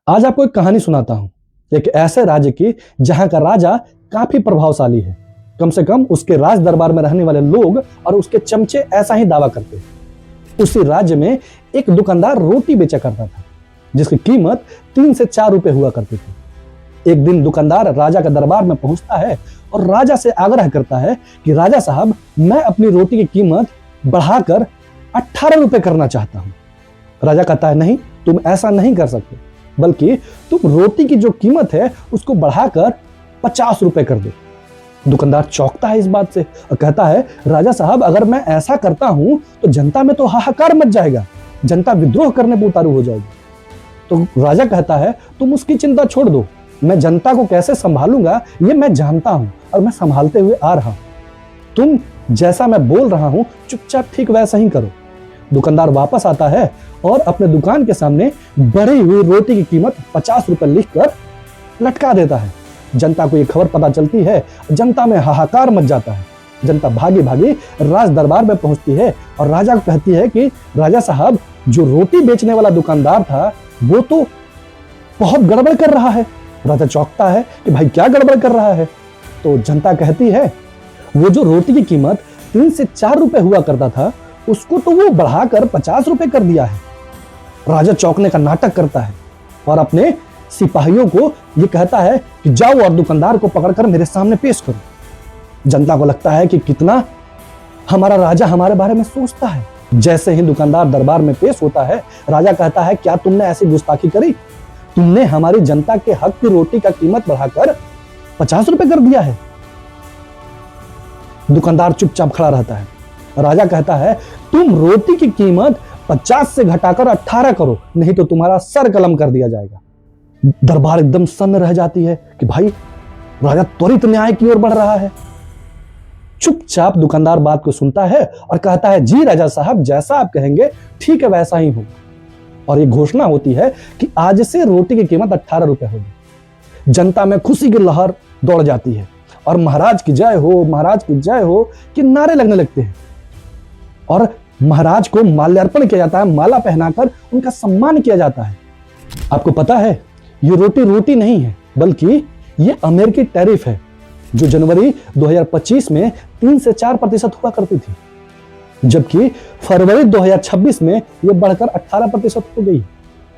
आज आपको एक कहानी सुनाता हूं, एक ऐसे राज्य की जहां का राजा काफी प्रभावशाली है। कम से कम उसके राज दरबार में रहने वाले लोग और उसके चमचे ऐसा ही दावा करते हैं। उसी राज्य में एक दुकानदार रोटी बेचा करता था, जिसकी कीमत 3 से 4 रुपए हुआ करती थी। एक दिन दुकानदार राजा के दरबार में पहुंचता है और राजा से आग्रह करता है कि राजा साहब, मैं अपनी रोटी की कीमत बढ़ाकर 18 रुपए करना चाहता हूं। राजा कहता है, नहीं, तुम ऐसा नहीं कर सकते, बल्कि तुम रोटी की जो कीमत है उसको बढ़ाकर 50 रुपए कर दो। दुकानदार चौंकता है इस बात से और कहता है, राजा साहब, अगर मैं ऐसा करता हूं तो जनता में तो हाहाकार मच जाएगा, जनता विद्रोह करने पर उतारू हो जाएगी। तो राजा कहता है, तुम उसकी चिंता छोड़ दो, मैं जनता को कैसे संभालूंगा ये मैं जानता हूं और मैं संभालते हुए आ रहा हूं। तुम जैसा मैं बोल रहा हूं चुपचाप ठीक वैसा ही करो। दुकानदार वापस आता है और अपने दुकान के सामने बढ़ी हुई रोटी की कीमत 50 रुपए लिखकर लटका देता है। जनता को यह खबर पता चलती है, जनता में हाहाकार मच जाता है। जनता भागी भागी राज दरबार में पहुंचती है और राजा को कहती है कि राजा साहब, जो रोटी बेचने वाला दुकानदार था वो तो बहुत गड़बड़ कर रहा है। राजा चौंकता है कि भाई क्या गड़बड़ कर रहा है। तो जनता कहती है, वो जो रोटी की कीमत 3 से 4 रुपए हुआ करता था उसको तो वो बढ़ाकर 50 रुपए कर दिया है। राजा चौंकने का नाटक करता है और अपने सिपाहियों को ये कहता है कि जाओ और दुकानदार को पकड़कर मेरे सामने पेश करो। जनता को लगता है कि कितना हमारा राजा हमारे बारे में सोचता है। जैसे ही दुकानदार दरबार में पेश होता है, राजा कहता है, क्या तुमने ऐसी गुस्ताखी करी? तुमने हमारी जनता के हक की रोटी का कीमत बढ़ाकर 50 रुपए कर दिया है। दुकानदार चुपचाप खड़ा रहता है। राजा कहता है, तुम रोटी की कीमत 50 से घटाकर 18 करो, नहीं तो तुम्हारा सर कलम कर दिया जाएगा। दरबार एकदम सन्न रह जाती है कि भाई, राजा त्वरित न्याय की ओर बढ़ रहा है। चुपचाप दुकानदार बात को सुनता है और कहता है, जी राजा साहब, जैसा आप कहेंगे ठीक है वैसा ही होगा। और ये घोषणा होती है कि आज से रोटी की कीमत 18 रुपए होगी। जनता में खुशी की लहर दौड़ जाती है और महाराज की जय हो, महाराज की जय हो के नारे लगने लगते हैं और महाराज को माल्यार्पण किया जाता है, माला पहनाकर उनका सम्मान किया जाता है। आपको पता है, ये रोटी रोटी नहीं है, बल्कि ये अमेरिकी टैरिफ है, जो जनवरी 2025 में 3 से 4% हुआ करती थी, जबकि फरवरी 2026 में यह बढ़कर 18% हो गई।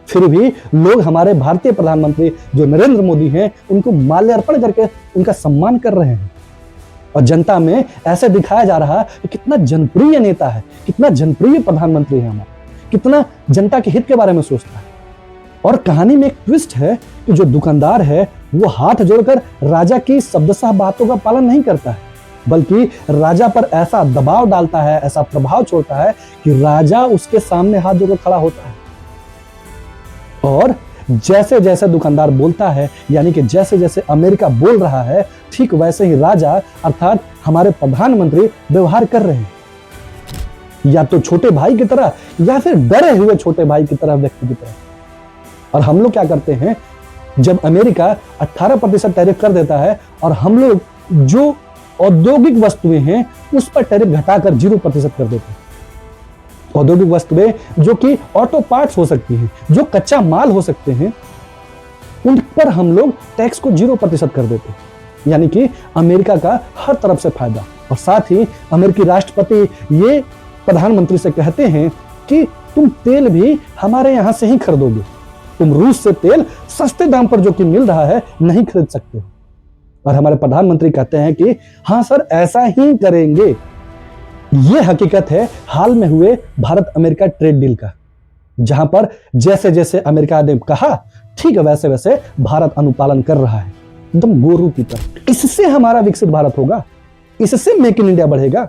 फिर भी लोग हमारे भारतीय प्रधानमंत्री जो नरेंद्र मोदी हैं, उनको माल्यार्पण करके उनका सम्मान कर रहे हैं और जनता में ऐसे दिखाया जा रहा है कि कितना जनप्रिय नेता है, कितना जनप्रिय प्रधानमंत्री है हमारा, कितना जनता के हित के बारे में सोचता है। और कहानी में एक ट्विस्ट है कि जो दुकानदार है वो हाथ जोड़कर राजा की शब्दशः बातों का पालन नहीं करता है, बल्कि राजा पर ऐसा दबाव डालता है, ऐसा प्रभाव छोड़ता है कि राजा उसके सामने हाथ जोड़कर खड़ा होता है। और जैसे जैसे दुकानदार बोलता है, यानी कि जैसे जैसे अमेरिका बोल रहा है, ठीक वैसे ही राजा अर्थात हमारे प्रधानमंत्री व्यवहार कर रहे हैं, या तो छोटे भाई की तरह या फिर डरे हुए छोटे भाई की तरह, व्यक्ति की तरह। और हम लोग क्या करते हैं, जब अमेरिका 18% टैरिफ कर देता है और हम लोग जो औद्योगिक वस्तुएं हैं उस पर टैरिफ घटाकर 0% कर देते हैं। औद्योगिक वस्तुएं जो कि ऑटो पार्ट्स हो सकती हैं, जो कच्चा माल हो सकते हैं, उन पर हम लोग टैक्स को 0% कर देते हैं। यानी कि अमेरिका का हर तरफ से फायदा। और साथ ही अमेरिकी राष्ट्रपति ये प्रधानमंत्री से कहते हैं कि तुम तेल भी हमारे यहां से ही खरीदोगे, तुम रूस से तेल सस्ते दाम पर जो कि मिल रहा है नहीं खरीद सकते हो। और हमारे प्रधानमंत्री कहते हैं कि हाँ सर, ऐसा ही करेंगे। यह हकीकत है हाल में हुए भारत अमेरिका ट्रेड डील का, जहां पर जैसे जैसे अमेरिका ने कहा ठीक है वैसे वैसे भारत अनुपालन कर रहा है, एकदम गोरू की तरह। इससे हमारा विकसित भारत होगा, इससे मेक इन इंडिया बढ़ेगा।